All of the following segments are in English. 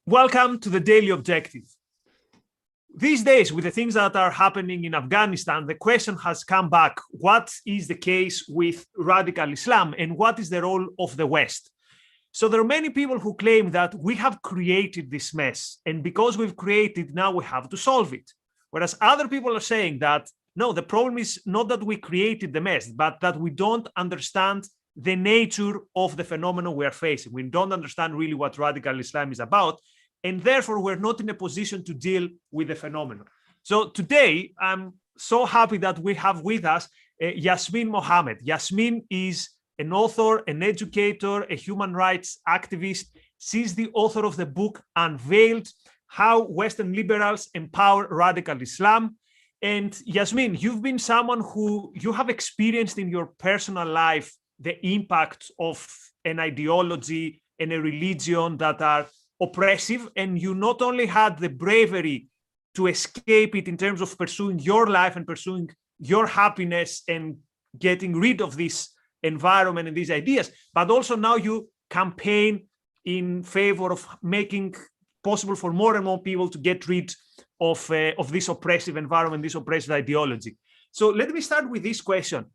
Welcome to the Daily Objective. These days, with the things that are happening in Afghanistan, the question has come back: what is the case with radical Islam and what is the role of the West? So there are many people who claim that we have created this mess, and because we've created, now we have to solve it. Whereas other people are saying that, no, the problem is not that we created the mess, but that we don't understand the nature of the phenomenon we are facing. We don't understand really what radical Islam is about, and therefore we're not in a position to deal with the phenomenon. So today, I'm so happy that we have with us Yasmine Mohammed. Yasmine is an author, an educator, a human rights activist. She's the author of the book Unveiled: How Western Liberals Empower Radical Islam. And Yasmine, you've been someone who you have experienced in your personal life the impact of an ideology and a religion that are oppressive, and you not only had the bravery to escape it in terms of pursuing your life and pursuing your happiness and getting rid of this environment and these ideas, but also now you campaign in favor of making possible for more and more people to get rid of this oppressive environment, this oppressive ideology. So let me start with this question.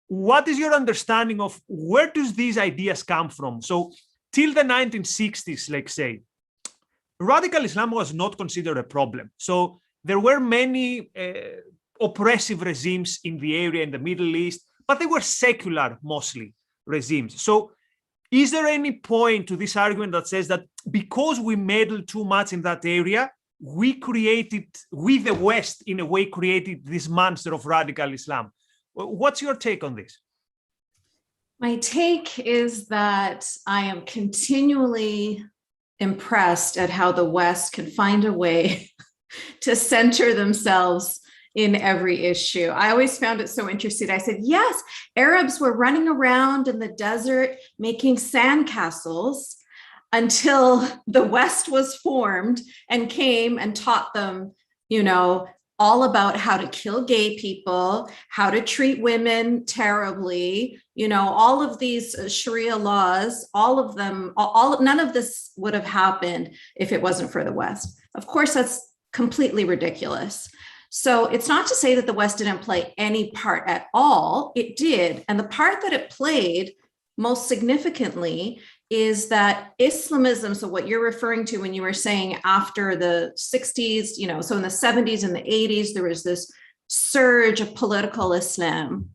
What is your understanding of where does these ideas come from? So till the 1960s, let's say, radical Islam was not considered a problem. So there were many oppressive regimes in the area in the Middle East, but they were secular mostly regimes. So is there any point to this argument that says that because we meddled too much in that area, we the West in a way created this monster of radical Islam? What's your take on this? My take is that I am continually impressed at how the West can find a way to center themselves in every issue. I always found it so interesting. I said, yes, Arabs were running around in the desert making sandcastles until the West was formed and came and taught them, all about how to kill gay people, how to treat women terribly, all of these Sharia laws, all of them, none of this would have happened if it wasn't for the West. Of course, that's completely ridiculous. So it's not to say that the West didn't play any part at all. It did. And the part that it played most significantly is that Islamism, so what you're referring to when you were saying after the 60s, so in the 70s and the 80s, there was this surge of political Islam.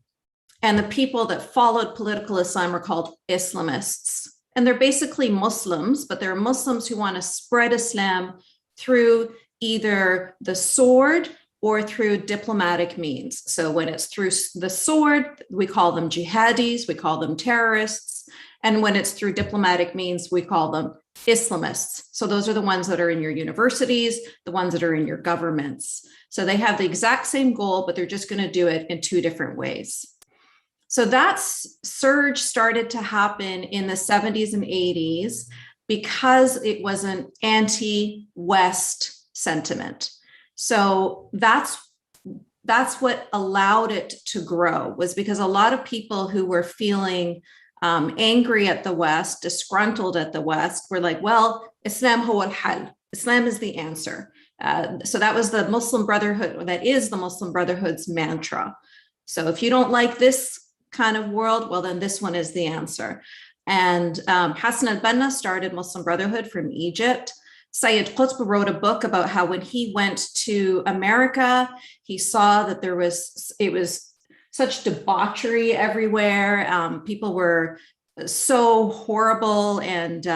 And the people that followed political Islam were called Islamists. And they're basically Muslims, but they're Muslims who want to spread Islam through either the sword or through diplomatic means. So when it's through the sword, we call them jihadis, we call them terrorists. And when it's through diplomatic means, we call them Islamists. So those are the ones that are in your universities, the ones that are in your governments. So they have the exact same goal, but they're just going to do it in two different ways. So that surge started to happen in the 70s and 80s because it was an anti-West sentiment. So that's what allowed it to grow, was because a lot of people who were feeling angry at the West, disgruntled at the West, were like, well, Islam huwa al-hal. Islam is the answer. So that was the Muslim Brotherhood, that is the Muslim Brotherhood's mantra. So if you don't like this kind of world, well, then this one is the answer. And Hassan al-Banna started Muslim Brotherhood from Egypt. Sayyid Qutb wrote a book about how when he went to America, he saw that it was such debauchery everywhere. People were so horrible, and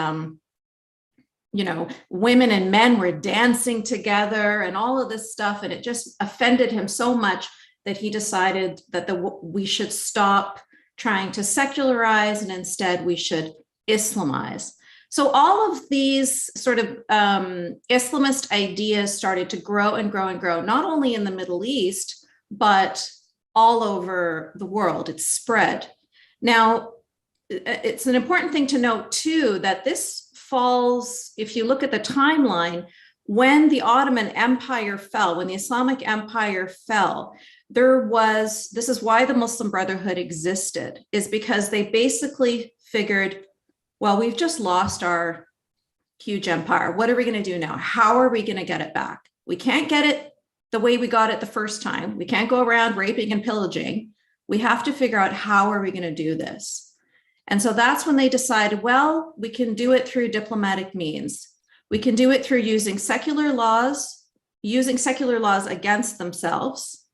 women and men were dancing together and all of this stuff. And it just offended him so much that he decided that we should stop trying to secularize and instead we should Islamize. So all of these sort of Islamist ideas started to grow and grow and grow, not only in the Middle East, but all over the world. It's spread. Now, it's an important thing to note too, that this falls, if you look at the timeline, when the Ottoman Empire fell, when the Islamic Empire fell, this is why the Muslim Brotherhood existed, is because they basically figured, well, we've just lost our huge empire. What are we going to do now? How are we going to get it back? We can't get it the way we got it the first time. We can't go around raping and pillaging. We have to figure out how are we going to do this? And so that's when they decided, well, we can do it through diplomatic means. We can do it through using secular laws against themselves.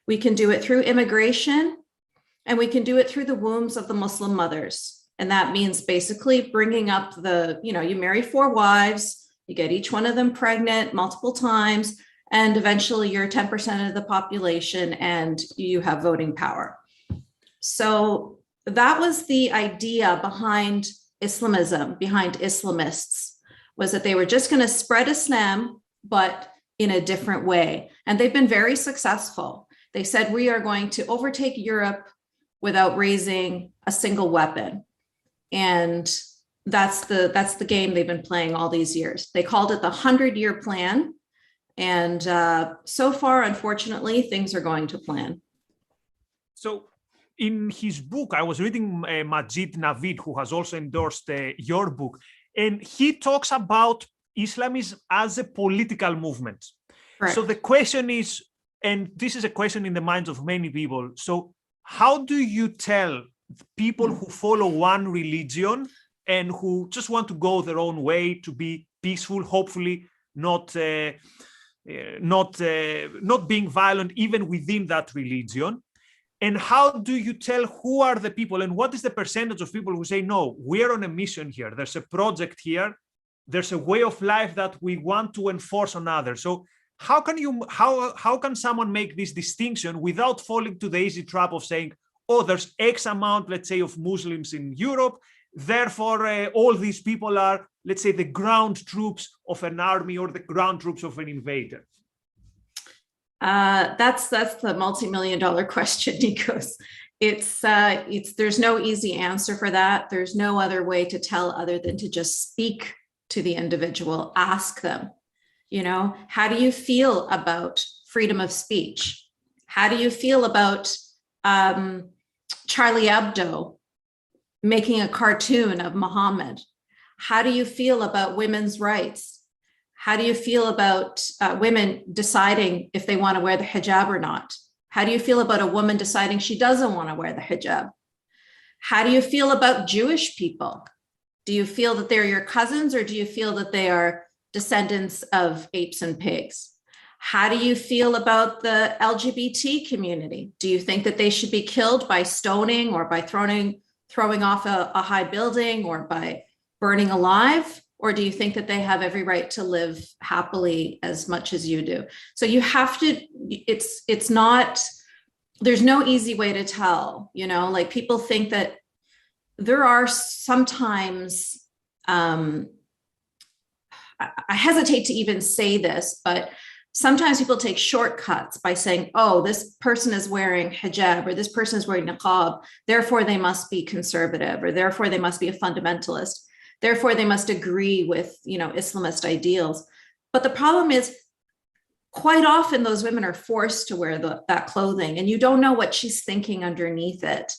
We can do it through immigration, and we can do it through the wombs of the Muslim mothers. And that means basically bringing up you marry 4 wives, you get each one of them pregnant multiple times, and eventually you're 10% of the population and you have voting power. So that was the idea behind Islamism, behind Islamists, was that they were just going to spread Islam, but in a different way. And they've been very successful. They said, we are going to overtake Europe without raising a single weapon. And that's the game they've been playing all these years. They called it the 100-year plan. And so far, unfortunately, things are going to plan. So in his book, I was reading Majid Navid, who has also endorsed your book, and he talks about Islamism as a political movement. Correct. So the question is, and this is a question in the minds of many people, so how do you tell people who follow one religion and who just want to go their own way to be peaceful, hopefully not being violent even within that religion? And how do you tell who are the people, and what is the percentage of people who say, no, we're on a mission here, there's a project here, there's a way of life that we want to enforce on others? So how can someone make this distinction without falling to the easy trap of saying, oh, there's X amount, let's say, of Muslims in Europe, therefore all these people are, let's say, the ground troops of an army or the ground troops of an invader? That's the multi-million-dollar question, Nikos. There's no easy answer for that. There's no other way to tell other than to just speak to the individual, ask them, how do you feel about freedom of speech? How do you feel about Charlie Hebdo making a cartoon of Mohammed? How do you feel about women's rights? How do you feel about women deciding if they want to wear the hijab or not? How do you feel about a woman deciding she doesn't want to wear the hijab? How do you feel about Jewish people? Do you feel that they're your cousins, or do you feel that they are descendants of apes and pigs? How do you feel about the LGBT community? Do you think that they should be killed by stoning or by throwing off a high building or by burning alive? Or do you think that they have every right to live happily as much as you do? So you have to, it's not, there's no easy way to tell, like people think that there are sometimes, I hesitate to even say this, but sometimes people take shortcuts by saying, oh, this person is wearing hijab, or this person is wearing niqab, therefore they must be conservative, or therefore they must be a fundamentalist. Therefore, they must agree with, Islamist ideals. But the problem is, quite often those women are forced to wear that clothing, and you don't know what she's thinking underneath it.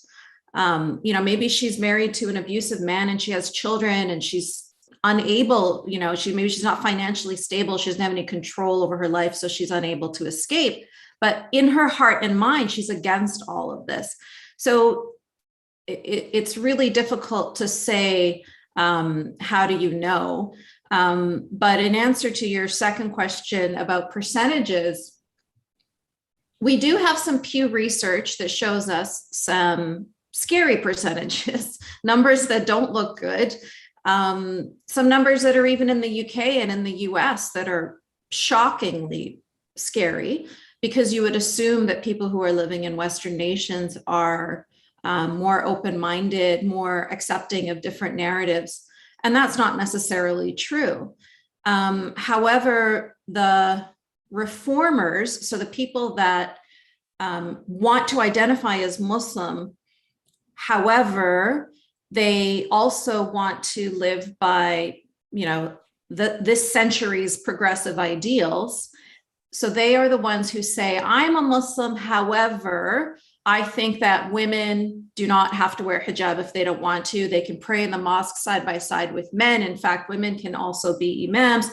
Maybe she's married to an abusive man and she has children, and she's unable, maybe she's not financially stable. She doesn't have any control over her life, so she's unable to escape. But in her heart and mind, she's against all of this. So it's really difficult to say, how do you know? But in answer to your second question about percentages, we do have some Pew Research that shows us some scary percentages, numbers that don't look good, some numbers that are even in the UK and in the US that are shockingly scary, because you would assume that people who are living in Western nations are more open-minded, more accepting of different narratives. And that's not necessarily true. However, the reformers, so the people that want to identify as Muslim, however, they also want to live by, this century's progressive ideals. So they are the ones who say, I'm a Muslim, however, I think that women do not have to wear hijab if they don't want to. They can pray in the mosque side by side with men. In fact, women can also be imams.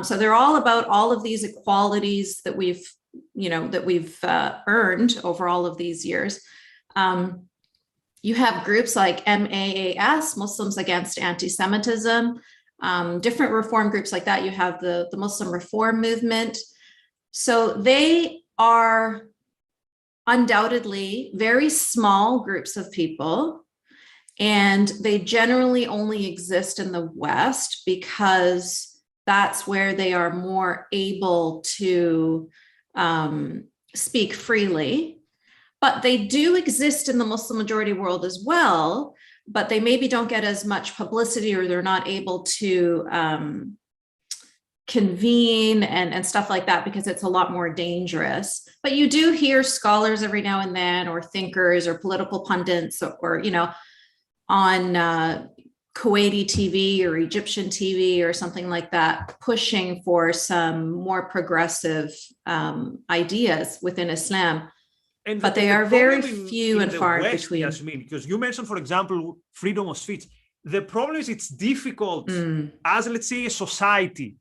So they're all about all of these equalities that we've earned over all of these years. You have groups like MAAS, Muslims Against Anti-Semitism, different reform groups like that. You have the Muslim Reform Movement. So they are undoubtedly very small groups of people, and they generally only exist in the West because that's where they are more able to speak freely. But they do exist in the Muslim majority world as well, but they maybe don't get as much publicity, or they're not able to convene and stuff like that because it's a lot more dangerous. But you do hear scholars every now and then, or thinkers or political pundits, or on Kuwaiti TV or Egyptian TV or something like that, pushing for some more progressive ideas within Islam. But they are very few and far between. Yasmine, because you mentioned, for example, freedom of speech. The problem is it's difficult as, let's say, a society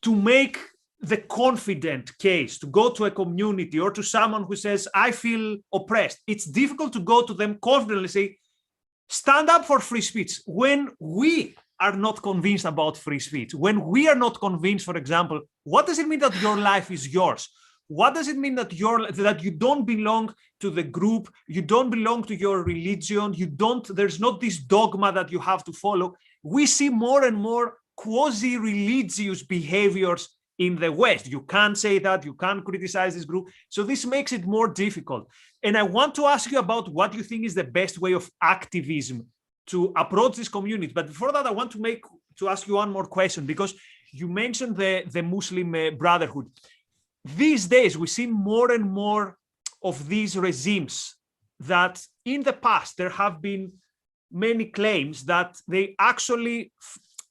to make the confident case, to go to a community or to someone who says, I feel oppressed. It's difficult to go to them confidently and say, stand up for free speech, when we are not convinced about free speech, when we are not convinced, for example, what does it mean that your life is yours? What does it mean that you don't belong to the group, you don't belong to your religion, there's not this dogma that you have to follow? We see more and more quasi-religious behaviors in the West. You can't say that, you can't criticize this group. So this makes it more difficult. And I want to ask you about what you think is the best way of activism to approach this community. But before that, I want to ask you one more question, because you mentioned the Muslim Brotherhood. These days, we see more and more of these regimes that in the past, there have been many claims that they actually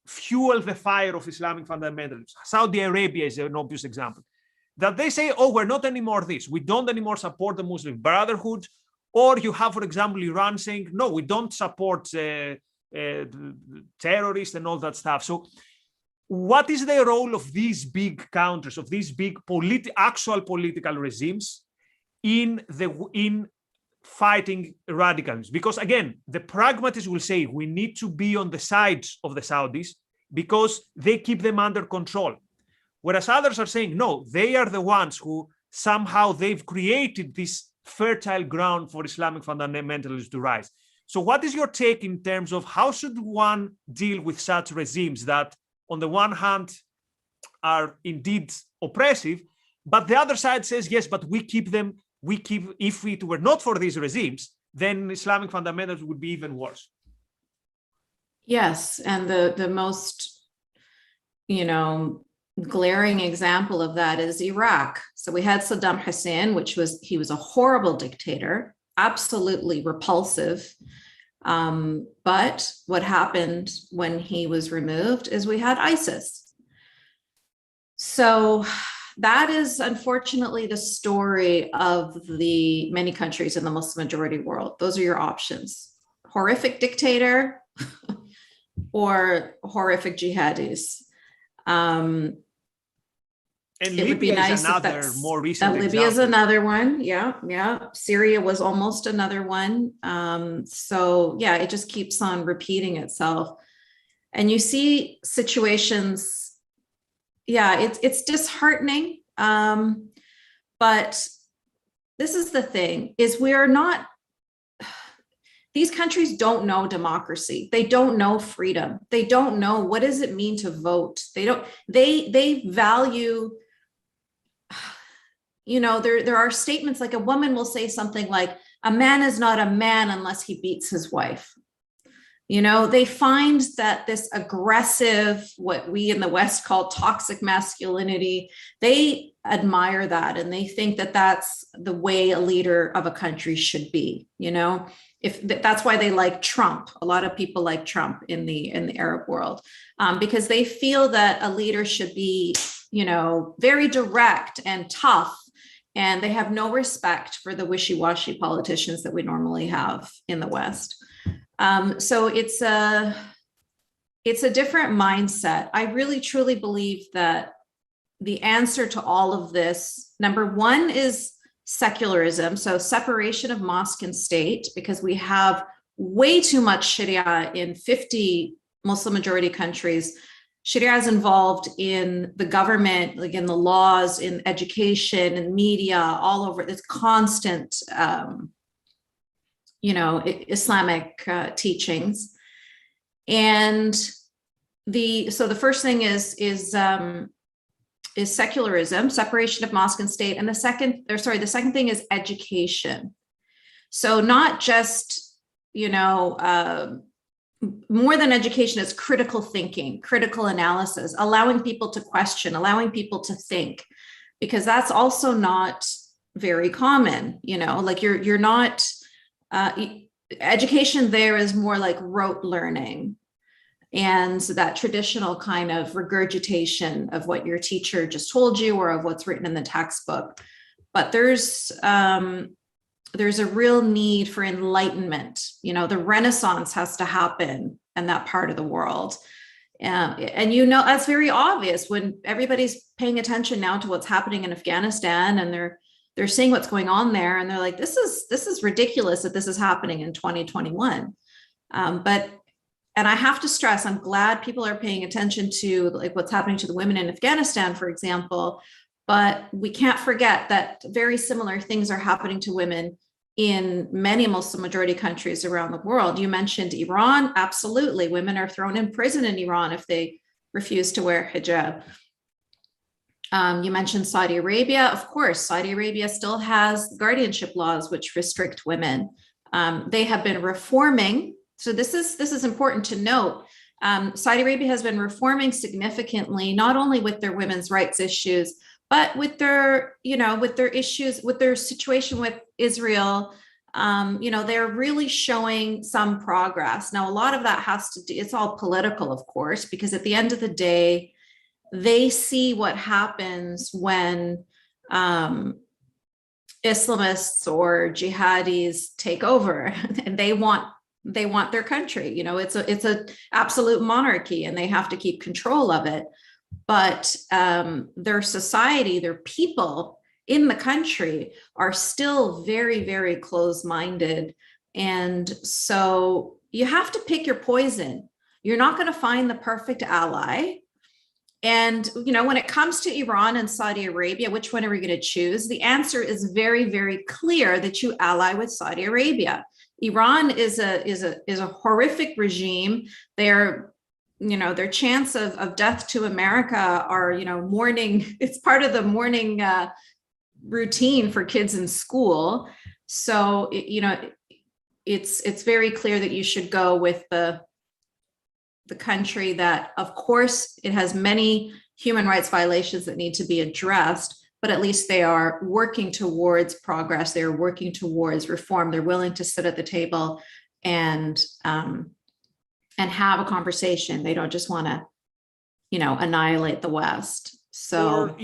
fuel the fire of Islamic fundamentalism. Saudi Arabia is an obvious example. That they say, oh, we're not anymore this. We don't anymore support the Muslim Brotherhood. Or you have, for example, Iran saying, no, we don't support terrorists and all that stuff. So what is the role of these big countries, of these big actual political regimes in fighting radicalism? Because again, the pragmatists will say we need to be on the side of the Saudis because they keep them under control. Whereas others are saying, no, they are the ones who somehow they've created this fertile ground for Islamic fundamentalism to rise. So what is your take in terms of how should one deal with such regimes that on the one hand are indeed oppressive, but the other side says, yes, but if it were not for these regimes, then Islamic fundamentalism would be even worse. Yes, and the most, glaring example of that is Iraq. So we had Saddam Hussein, he was a horrible dictator, absolutely repulsive. But what happened when he was removed is we had ISIS. So that is unfortunately the story of the many countries in the Muslim majority world. Those are your options: horrific dictator or horrific jihadis. And Libya is another more recent example. Libya is another one. Yeah. Syria was almost another one. So yeah, it just keeps on repeating itself. And you see situations, it's disheartening. But this is the thing, is these countries don't know democracy. They don't know freedom. They don't know what does it mean to vote. They value, there are statements like a woman will say something like, a man is not a man unless he beats his wife. They find that this aggressive, what we in the West call toxic masculinity, they admire that. And they think that that's the way a leader of a country should be, If that's why they like Trump. A lot of people like Trump in the Arab world, because they feel that a leader should be, very direct and tough and they have no respect for the wishy-washy politicians that we normally have in the West. So it's a different mindset. I really truly believe that the answer to all of this, number one, is secularism, so separation of mosque and state, because we have way too much Sharia in 50 Muslim majority countries. Sharia is involved in the government, like in the laws, in education and media, all over. It's constant, Islamic teachings. And the first thing is secularism, separation of mosque and state. And the second thing is education. So not just, more than education is critical thinking, critical analysis, allowing people to question, allowing people to think, because that's also not very common, like you're not, education there is more like rote learning and that traditional kind of regurgitation of what your teacher just told you or of what's written in the textbook. But there's a real need for enlightenment. The Renaissance has to happen in that part of the world. And that's very obvious when everybody's paying attention now to what's happening in Afghanistan, and they're seeing what's going on there, and they're like, this is ridiculous that this is happening in 2021. And I have to stress, I'm glad people are paying attention to like what's happening to the women in Afghanistan, for example. But we can't forget that very similar things are happening to women in many Muslim majority countries around the world. You mentioned Iran. Absolutely. Women are thrown in prison in Iran if they refuse to wear hijab. You mentioned Saudi Arabia. Of course, Saudi Arabia still has guardianship laws which restrict women. They have been reforming. So this is important to note. Saudi Arabia has been reforming significantly, not only with their women's rights issues, but with their issues, with their situation with Israel. They're really showing some progress. Now, a lot of that has to do, it's all political, of course, because at the end of the day, they see what happens when Islamists or jihadis take over, and they want their country. It's a absolute monarchy, and they have to keep control of it. But their society, their people in the country are still very, very close-minded. And so you have to pick your poison. You're not going to find the perfect ally. And, when it comes to Iran and Saudi Arabia, which one are we going to choose? The answer is very, very clear that you ally with Saudi Arabia. Iran is a horrific regime. Their chants of death to America are, mourning. It's part of the mourning routine for kids in school. So, it's very clear that you should go with the country that, of course, it has many human rights violations that need to be addressed, but at least they are working towards progress. They're working towards reform. They're willing to sit at the table and have a conversation. They don't just want to, annihilate the West. So,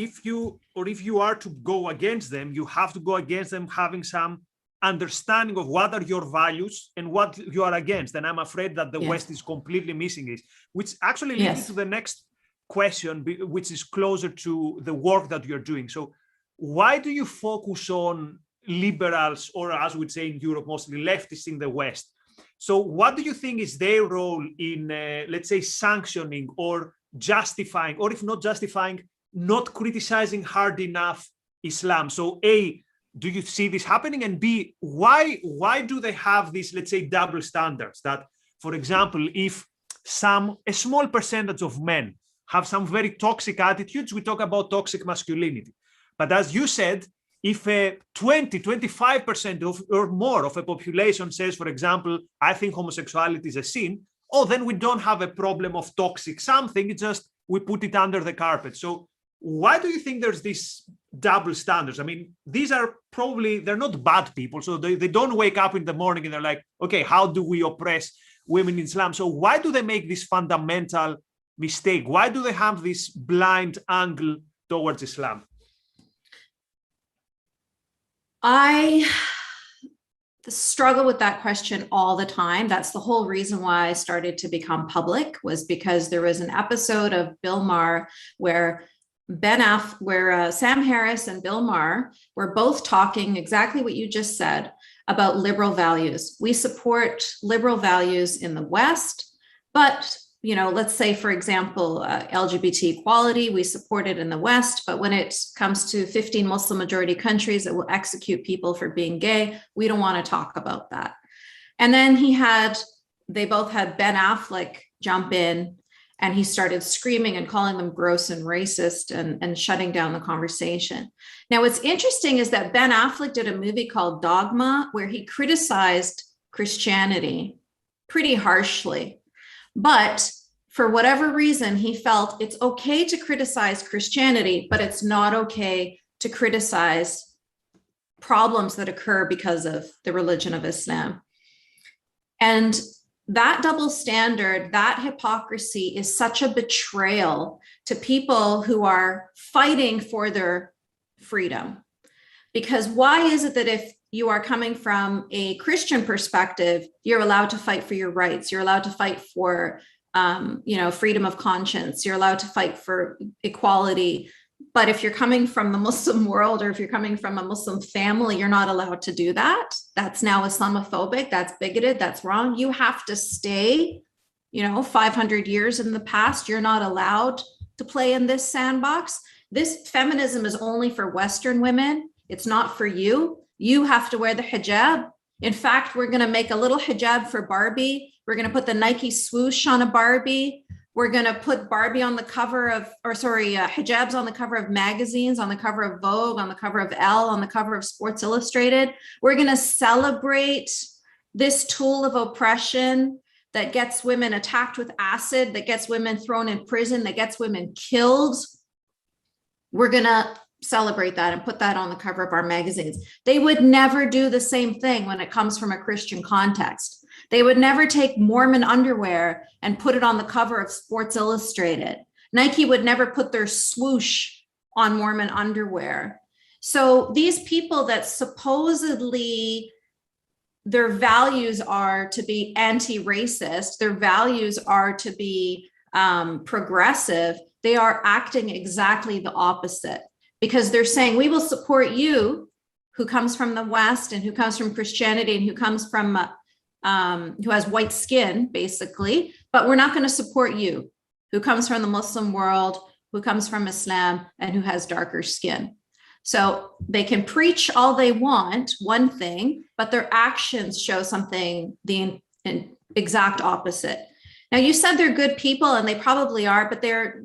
or if you are to go against them, you have to go against them having some understanding of what are your values and what you are against. And I'm afraid that the West is completely missing it, which actually leads me to the next question, which is closer to the work that you're doing. So why do you focus on liberals, or as we'd say in Europe, mostly leftists in the West? So what do you think is their role in, let's say, sanctioning or justifying, or if not justifying, not criticizing hard enough Islam? So A, do you see this happening? And B, why do they have these, let's say, double standards that, for example, if a small percentage of men have some very toxic attitudes, we talk about toxic masculinity. But as you said, if 25% or more of a population says, for example, I think homosexuality is a sin, then we don't have a problem of toxic something, it's just we put it under the carpet. So why do you think there's this double standards? I mean, these are probably, they're not bad people. So they don't wake up in the morning and they're like, okay, how do we oppress women in Islam? So why do they make this fundamental mistake? Why do they have this blind angle towards Islam? I struggle with that question all the time. That's the whole reason why I started to become public, was because there was an episode of Bill Maher where Sam Harris and Bill Maher were both talking exactly what you just said about liberal values. We support liberal values in the West, but let's say, for example, LGBT equality, we support it in the West, but when it comes to 15 Muslim majority countries that will execute people for being gay, we don't want to talk about that. And then they both had Ben Affleck jump in, and he started screaming and calling them gross and racist and shutting down the conversation. Now, what's interesting is that Ben Affleck did a movie called Dogma, where he criticized Christianity pretty harshly. But for whatever reason, he felt it's okay to criticize Christianity, but it's not okay to criticize problems that occur because of the religion of Islam. And that double standard, that hypocrisy is such a betrayal to people who are fighting for their freedom. Because why is it that if you are coming from a Christian perspective, you're allowed to fight for your rights, you're allowed to fight for freedom of conscience, you're allowed to fight for equality? But if you're coming from the Muslim world, or if you're coming from a Muslim family, you're not allowed to do that. That's now Islamophobic, that's bigoted, that's wrong. You have to stay, 500 years in the past. You're not allowed to play in this sandbox. This feminism is only for Western women. It's not for you. You have to wear the hijab. In fact, we're going to make a little hijab for Barbie. We're going to put the Nike swoosh on a Barbie. We're going to put Barbie on the cover of, hijabs on the cover of magazines, on the cover of Vogue, on the cover of Elle, on the cover of Sports Illustrated. We're going to celebrate this tool of oppression that gets women attacked with acid, that gets women thrown in prison, that gets women killed. We're going to celebrate that and put that on the cover of our magazines. They would never do the same thing when it comes from a Christian context. They would never take Mormon underwear and put it on the cover of Sports Illustrated. Nike would never put their swoosh on Mormon underwear. So these people that supposedly their values are to be anti-racist, their values are to be progressive, they are acting exactly the opposite. Because they're saying, we will support you, who comes from the West and who comes from Christianity and who comes from, who has white skin, basically, but we're not going to support you, who comes from the Muslim world, who comes from Islam, and who has darker skin. So they can preach all they want, one thing, but their actions show something the exact opposite. Now, you said they're good people, and they probably are, but they're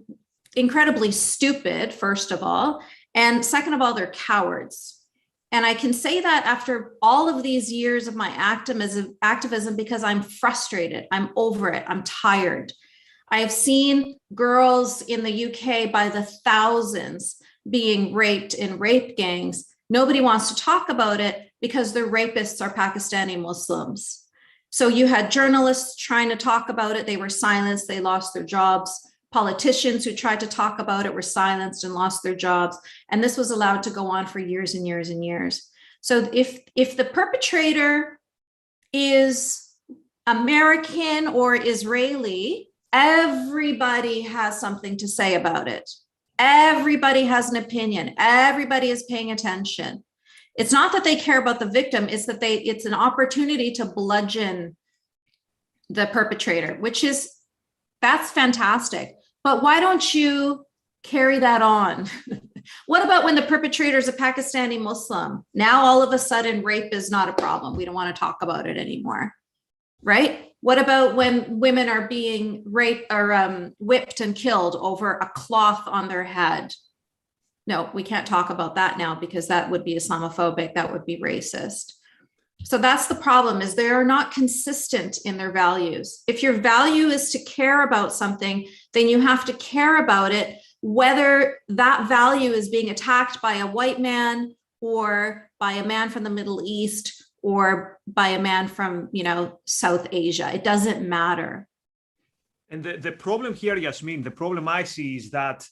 incredibly stupid, first of all. And second of all, they're cowards. And I can say that after all of these years of my activism because I'm frustrated. I'm over it. I'm tired. I have seen girls in the UK by the thousands being raped in rape gangs. Nobody wants to talk about it because their rapists are Pakistani Muslims. So you had journalists trying to talk about it. They were silenced. They lost their jobs. Politicians who tried to talk about it were silenced and lost their jobs. And this was allowed to go on for years and years and years. So if the perpetrator is American or Israeli, everybody has something to say about it. Everybody has an opinion. Everybody is paying attention. It's not that they care about the victim, it's that it's an opportunity to bludgeon the perpetrator, that's fantastic. But why don't you carry that on? What about when the perpetrator is a Pakistani Muslim? Now, all of a sudden, rape is not a problem. We don't want to talk about it anymore, right? What about when women are being raped or whipped and killed over a cloth on their head? No, we can't talk about that now because that would be Islamophobic. That would be racist. So that's the problem, is they are not consistent in their values. If your value is to care about something, then you have to care about it, whether that value is being attacked by a white man or by a man from the Middle East or by a man from, South Asia. It doesn't matter. And the problem here, Yasmine, the problem I see is that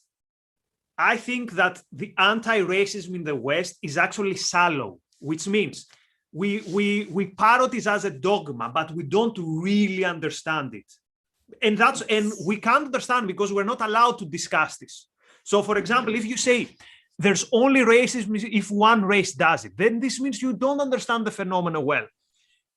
I think that the anti-racism in the West is actually shallow. which means we parrot it as a dogma, but we don't really understand it. And we can't understand because we're not allowed to discuss this. So, for example, if you say there's only racism if one race does it, then this means you don't understand the phenomena well.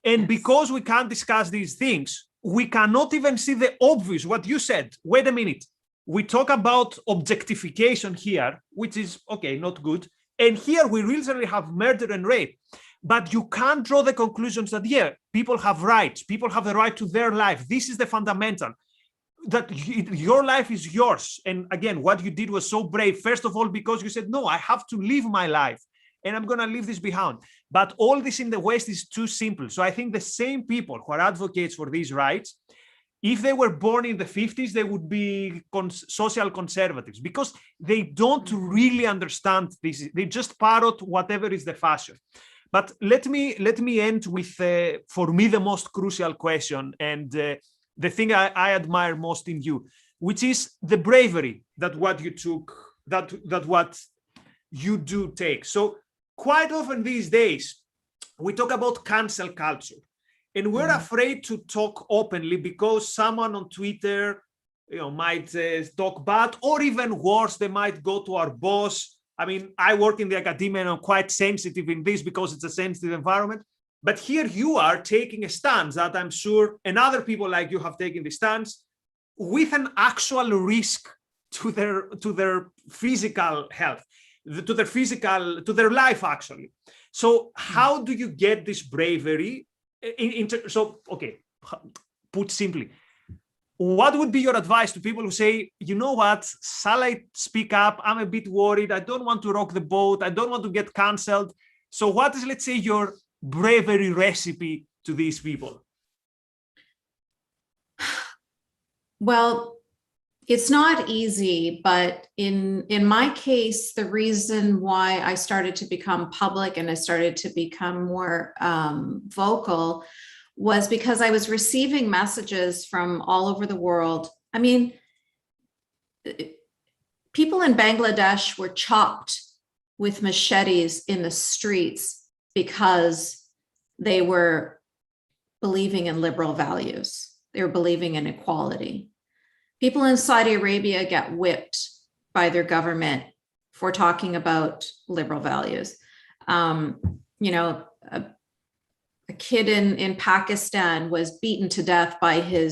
And because we can't discuss these things, we cannot even see the obvious, what you said. Wait a minute. We talk about objectification here, which is, okay, not good. And here we really have murder and rape. But you can't draw the conclusions that, yeah, people have rights. People have the right to their life. This is the fundamental. That your life is yours. And again, what you did was so brave. First of all, because you said, no, I have to live my life. And I'm going to leave this behind. But all this in the West is too simple. So I think the same people who are advocates for these rights, if they were born in the 50s, they would be social conservatives because they don't really understand this. They just parrot whatever is the fashion. But let me end with, for me, the most crucial question and the thing I admire most in you, which is the bravery that what you took, that what you do take. So quite often these days, we talk about cancel culture, and we're afraid to talk openly because someone on Twitter, might talk bad, or even worse, they might go to our boss. I mean, I work in the academia and I'm quite sensitive in this because it's a sensitive environment. But here you are taking a stance that I'm sure, and other people like you have taken the stance with an actual risk to their physical health, to their life, actually. So how do you get this bravery? Okay, put simply, what would be your advice to people who say, you know what, shall I speak up? I'm a bit worried. I don't want to rock the boat. I don't want to get canceled. So what is, let's say, your bravery recipe to these people? Well, it's not easy, but in my case, the reason why I started to become public and I started to become more vocal was because I was receiving messages from all over the world. I mean, people in Bangladesh were chopped with machetes in the streets because they were believing in liberal values. They were believing in equality. People in Saudi Arabia get whipped by their government for talking about liberal values. A kid in Pakistan was beaten to death by the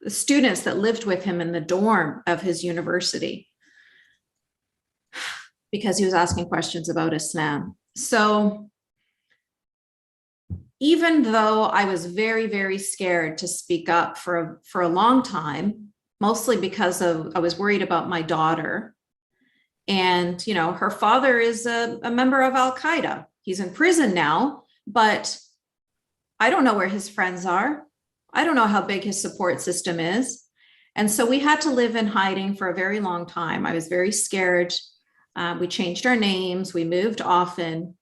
students that lived with him in the dorm of his university because he was asking questions about Islam. So even though I was very, very scared to speak up for a long time, mostly because I was worried about my daughter. And, her father is a member of Al-Qaeda. He's in prison now, but I don't know where his friends are. I don't know how big his support system is. And so we had to live in hiding for a very long time. I was very scared. We changed our names. We moved often.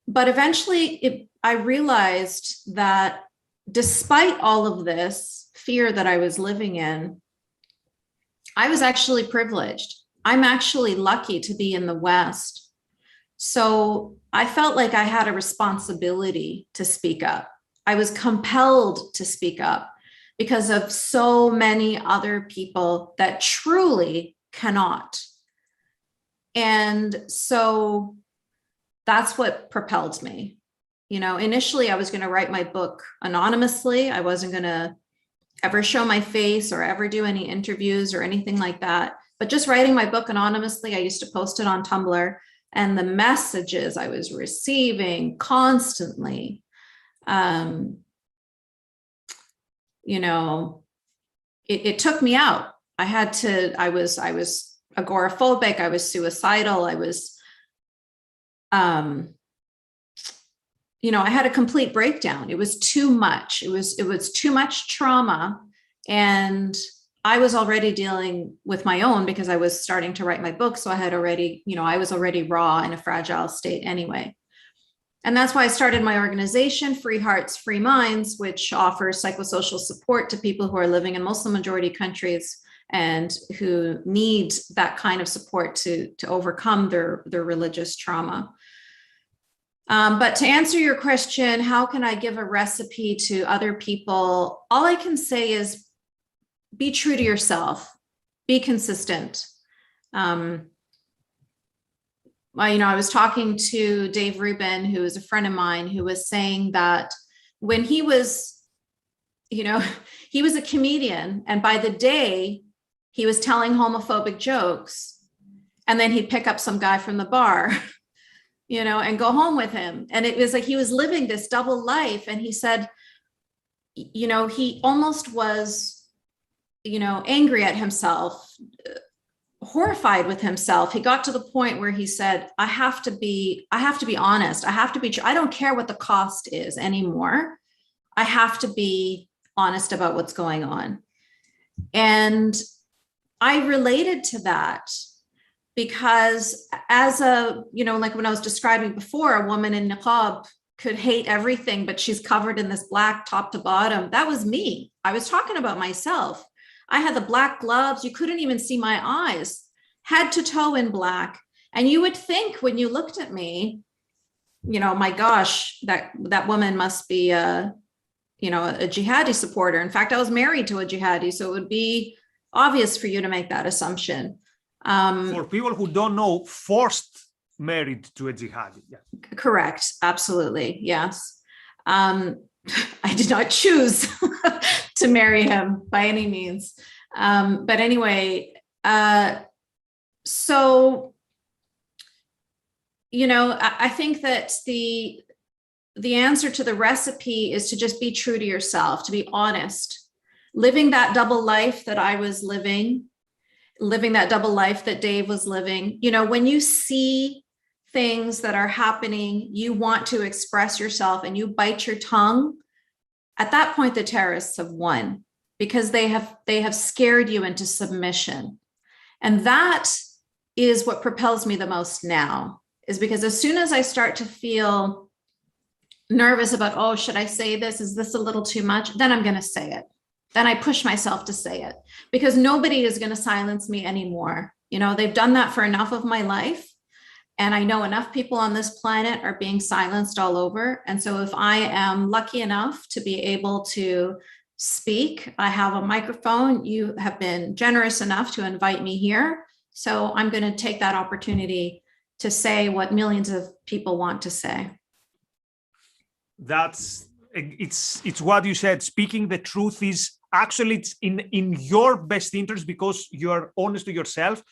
But eventually I realized that despite all of this fear that I was living in, I was actually privileged. I'm actually lucky to be in the West. So I felt like I had a responsibility to speak up. I was compelled to speak up because of so many other people that truly cannot. And so that's what propelled me. Initially I was going to write my book anonymously. I wasn't going to ever show my face or ever do any interviews or anything like that. But just writing my book anonymously, I used to post it on Tumblr, and the messages I was receiving constantly, it took me out. I was agoraphobic. I was suicidal. I had a complete breakdown. It was too much. It was too much trauma. And I was already dealing with my own because I was starting to write my book. So I had already, I was already raw in a fragile state anyway. And that's why I started my organization, Free Hearts, Free Minds, which offers psychosocial support to people who are living in Muslim majority countries and who need that kind of support to overcome their religious trauma. But to answer your question, how can I give a recipe to other people? All I can say is be true to yourself, be consistent. I was talking to Dave Rubin, who is a friend of mine, who was saying that when he was, he was a comedian, and by the day he was telling homophobic jokes, and then he'd pick up some guy from the bar, and go home with him. And it was like he was living this double life. And he said, he almost was, angry at himself, horrified with himself. He got to the point where he said, I have to be honest. I have to be, I don't care what the cost is anymore. I have to be honest about what's going on. And I related to that because as like when I was describing before, a woman in niqab could hate everything, but she's covered in this black top to bottom. That was me. I was talking about myself. I had the black gloves. You couldn't even see my eyes, head to toe in black. And you would think when you looked at me, my gosh, that woman must be a jihadi supporter. In fact, I was married to a jihadi, so it would be obvious for you to make that assumption. For people who don't know, forced married to a jihadi. Yeah. Correct. Absolutely. Yes. I did not choose to marry him by any means. But anyway, so, I think that the answer to the recipe is to just be true to yourself, to be honest, living that double life that I was living that double life that Dave was living. When you see things that are happening, you want to express yourself and you bite your tongue. At that point, the terrorists have won because they have scared you into submission. And that is what propels me the most now, is because as soon as I start to feel nervous about, oh, should I say this? Is this a little too much? Then I'm going to say it. Then I push myself to say it because nobody is going to silence me anymore. They've done that for enough of my life. And I know enough people on this planet are being silenced all over. And so if I am lucky enough to be able to speak, I have a microphone, you have been generous enough to invite me here. So I'm going to take that opportunity to say what millions of people want to say. It's what you said. Speaking the truth is actually it's in your best interest because you're honest to yourself.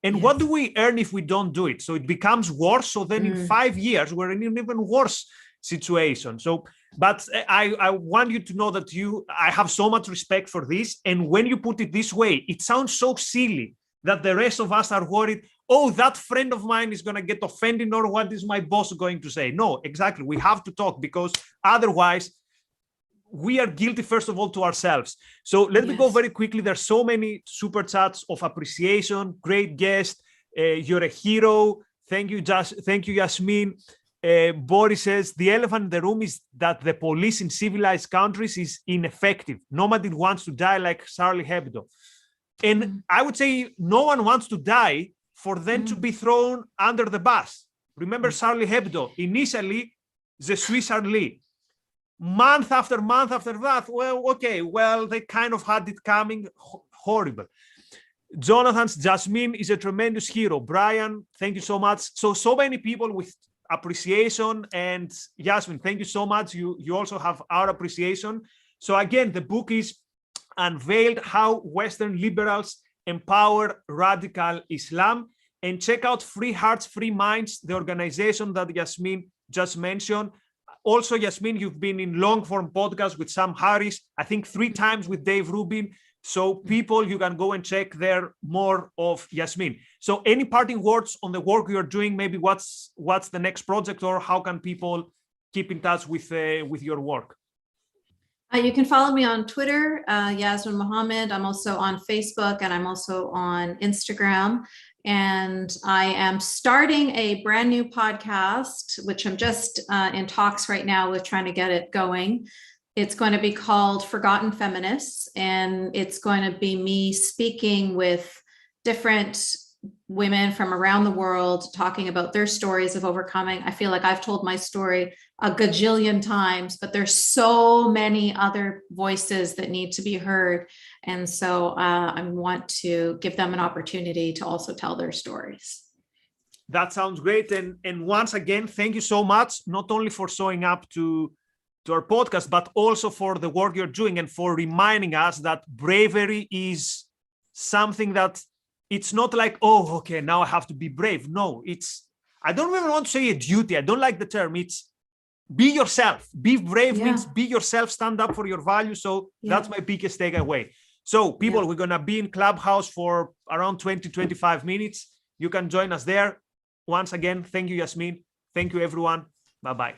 And what do we earn if we don't do it? So it becomes worse. So then in 5 years, we're in an even worse situation. So, but I want you to know that I have so much respect for this. And when you put it this way, it sounds so silly that the rest of us are worried, oh, that friend of mine is going to get offended, or what is my boss going to say? No, exactly. We have to talk because otherwise we are guilty, first of all, to ourselves. So let me go very quickly. There's so many super chats of appreciation. Great guest. You're a hero. Thank you, Yasmine. Boris says, the elephant in the room is that the police in civilized countries is ineffective. Nobody wants to die like Charlie Hebdo. And I would say no one wants to die for them to be thrown under the bus. Remember Charlie Hebdo? Initially, the Swiss Army. Month after that, they kind of had it coming. Horrible. Jonathan's Jasmine is a tremendous hero. Brian, thank you so much. So many people with appreciation. And Yasmine, thank you so much. You also have our appreciation. So again, the book is Unveiled: How Western Liberals Empower Radical Islam. And check out Free Hearts, Free Minds, the organization that Yasmine just mentioned. Also, Yasmine, you've been in long-form podcasts with Sam Harris, I think 3 times with Dave Rubin. So people, you can go and check there more of Yasmine. So any parting words on the work you're doing, maybe what's the next project, or how can people keep in touch with your work? You can follow me on Twitter, Yasmine Mohammed. I'm also on Facebook, and I'm also on Instagram. And I am starting a brand new podcast, which I'm just in talks right now with trying to get it going. It's going to be called Forgotten Feminists, and it's going to be me speaking with different women from around the world, talking about their stories of overcoming. I feel like I've told my story a gajillion times, but there's so many other voices that need to be heard. And so I want to give them an opportunity to also tell their stories. That sounds great. And once again, thank you so much, not only for showing up to our podcast, but also for the work you're doing and for reminding us that bravery is something that it's not like, oh, okay, now I have to be brave. No, I don't even want to say a duty. I don't like the term. It's be yourself. Be brave means be yourself, stand up for your values. So that's my biggest takeaway. So people, we're going to be in Clubhouse for around 20, 25 minutes. You can join us there. Once again, thank you, Yasmine. Thank you, everyone. Bye-bye.